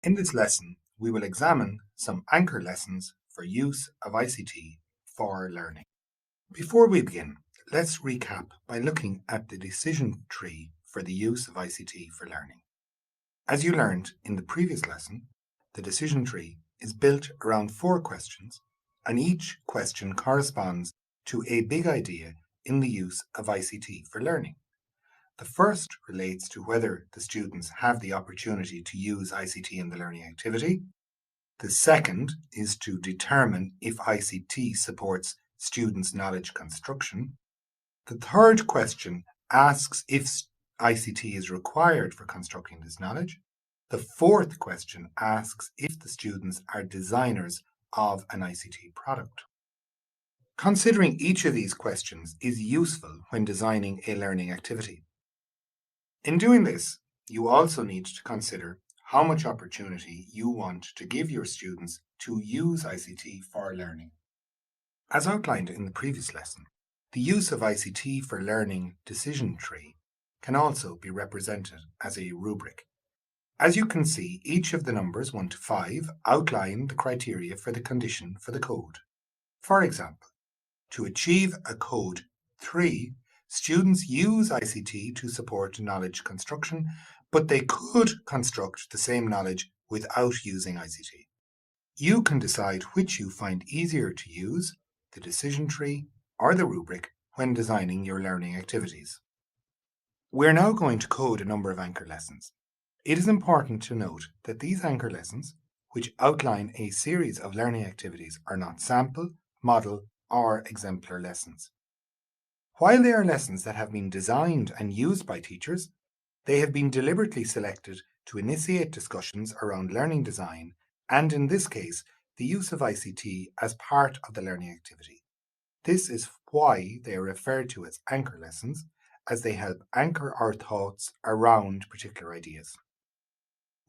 In this lesson, we will examine some anchor lessons for use of ICT for learning. Before we begin, let's recap by looking at the decision tree for the use of ICT for learning. As you learned in the previous lesson, the decision tree is built around 4 questions, and each question corresponds to a big idea in the use of ICT for learning. The first relates to whether the students have the opportunity to use ICT in the learning activity. The second is to determine if ICT supports students' knowledge construction. The third question asks if ICT is required for constructing this knowledge. The fourth question asks if the students are designers of an ICT product. Considering each of these questions is useful when designing a learning activity. In doing this, you also need to consider how much opportunity you want to give your students to use ICT for learning. As outlined in the previous lesson, the use of ICT for learning decision tree can also be represented as a rubric. As you can see, each of the numbers 1 to 5 outline the criteria for the condition for the code. For example, to achieve a code 3, students use ICT to support knowledge construction, but they could construct the same knowledge without using ICT. You can decide which you find easier to use, the decision tree or the rubric, when designing your learning activities. We're now going to code a number of anchor lessons. It is important to note that these anchor lessons, which outline a series of learning activities, are not sample, model, or exemplar lessons. While they are lessons that have been designed and used by teachers, they have been deliberately selected to initiate discussions around learning design and, in this case, the use of ICT as part of the learning activity. This is why they are referred to as anchor lessons, as they help anchor our thoughts around particular ideas.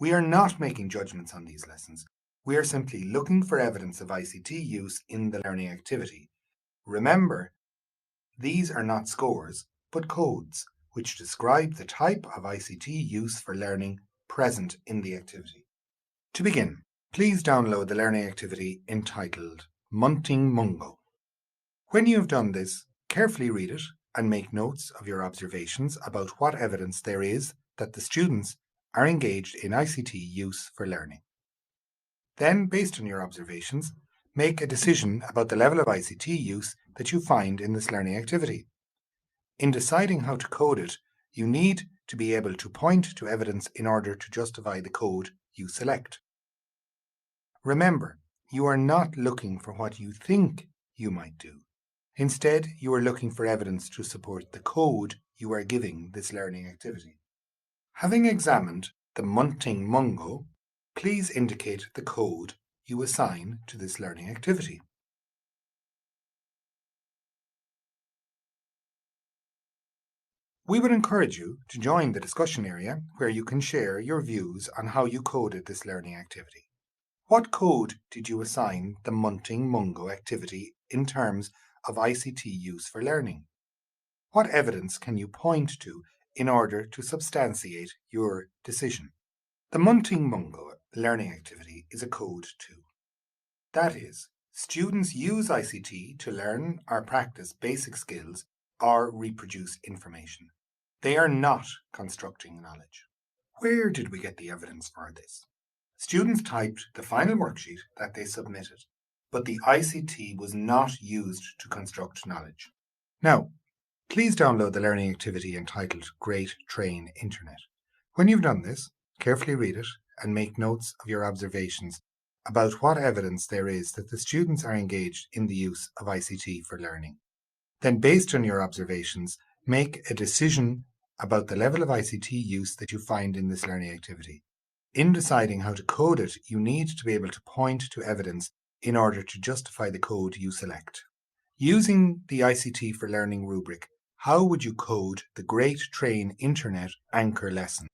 We are not making judgments on these lessons. We are simply looking for evidence of ICT use in the learning activity. Remember, these are not scores, but codes, which describe the type of ICT use for learning present in the activity. To begin, please download the learning activity entitled Munting Mungo. When you have done this, carefully read it and make notes of your observations about what evidence there is that the students are engaged in ICT use for learning. Then, based on your observations, make a decision about the level of ICT use that you find in this learning activity. In deciding how to code it, you need to be able to point to evidence in order to justify the code you select. Remember, you are not looking for what you think you might do. Instead, you are looking for evidence to support the code you are giving this learning activity. Having examined the Munting Mungo, please indicate the code you assign to this learning activity. We would encourage you to join the discussion area where you can share your views on how you coded this learning activity. What code did you assign the Munting Mungo activity in terms of ICT use for learning? What evidence can you point to in order to substantiate your decision? The Munting Mungo learning activity is a code 2. That is, students use ICT to learn or practice basic skills or reproduce information. They are not constructing knowledge. Where did we get the evidence for this? Students typed the final worksheet that they submitted, but the ICT was not used to construct knowledge. Now, please download the learning activity entitled Great Train Internet. When you've done this, carefully read it and make notes of your observations about what evidence there is that the students are engaged in the use of ICT for learning. Then, based on your observations, make a decision about the level of ICT use that you find in this learning activity. In deciding how to code it, you need to be able to point to evidence in order to justify the code you select. Using the ICT for Learning rubric, how would you code the Great Train Internet anchor lesson?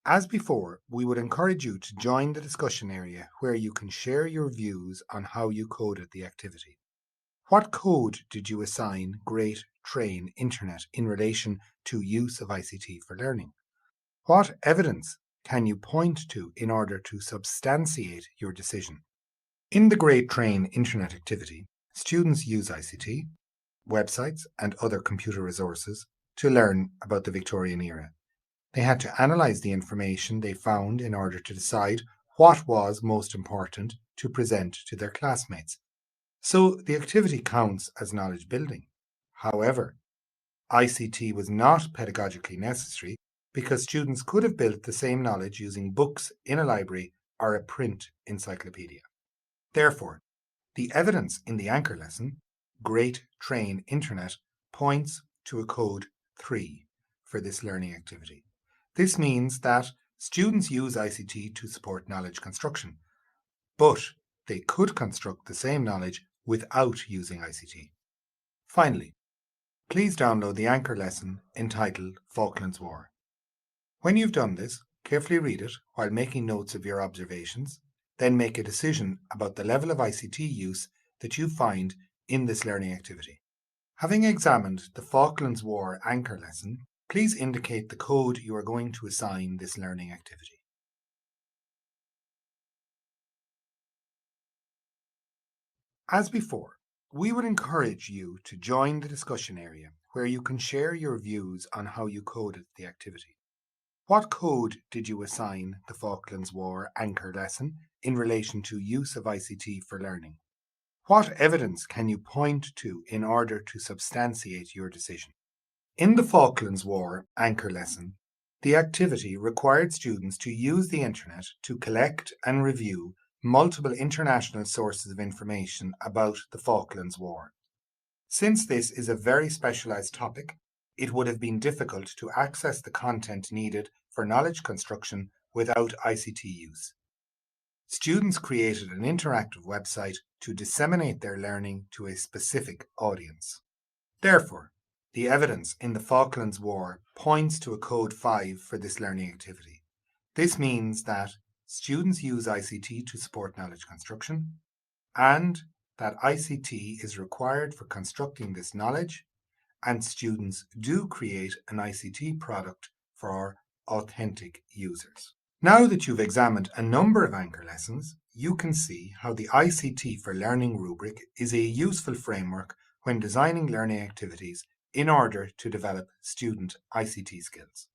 As before, we would encourage you to join the discussion area where you can share your views on how you coded the activity. What code did you assign Great train internet in relation to use of ICT for learning? What evidence can you point to in order to substantiate your decision? In the Great Train Internet activity, students use ICT, websites, and other computer resources to learn about the Victorian era. They had to analyse the information they found in order to decide what was most important to present to their classmates. So the activity counts as knowledge building. However, ICT was not pedagogically necessary because students could have built the same knowledge using books in a library or a print encyclopedia. Therefore, the evidence in the anchor lesson, Great Train Internet, points to a code 3 for this learning activity. This means that students use ICT to support knowledge construction, but they could construct the same knowledge without using ICT. Finally, please download the anchor lesson entitled Falklands War. When you've done this, carefully read it while making notes of your observations, then make a decision about the level of ICT use that you find in this learning activity. Having examined the Falklands War anchor lesson, please indicate the code you are going to assign this learning activity. As before, we would encourage you to join the discussion area where you can share your views on how you coded the activity. What code did you assign the Falklands War anchor lesson in relation to use of ICT for learning? What evidence can you point to in order to substantiate your decision? In the Falklands War anchor lesson, the activity required students to use the internet to collect and review multiple international sources of information about the Falklands War. Since this is a very specialised topic, it would have been difficult to access the content needed for knowledge construction without ICT use. Students created an interactive website to disseminate their learning to a specific audience. Therefore, the evidence in the Falklands War points to a code 5 for this learning activity. This means that students use ICT to support knowledge construction, and that ICT is required for constructing this knowledge, and students do create an ICT product for authentic users. Now that you've examined a number of anchor lessons, you can see how the ICT for Learning rubric is a useful framework when designing learning activities in order to develop student ICT skills.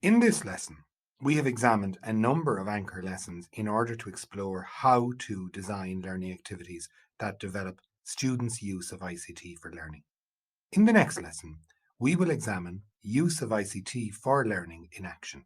In this lesson, we have examined a number of anchor lessons in order to explore how to design learning activities that develop students' use of ICT for learning. In the next lesson, we will examine use of ICT for learning in action.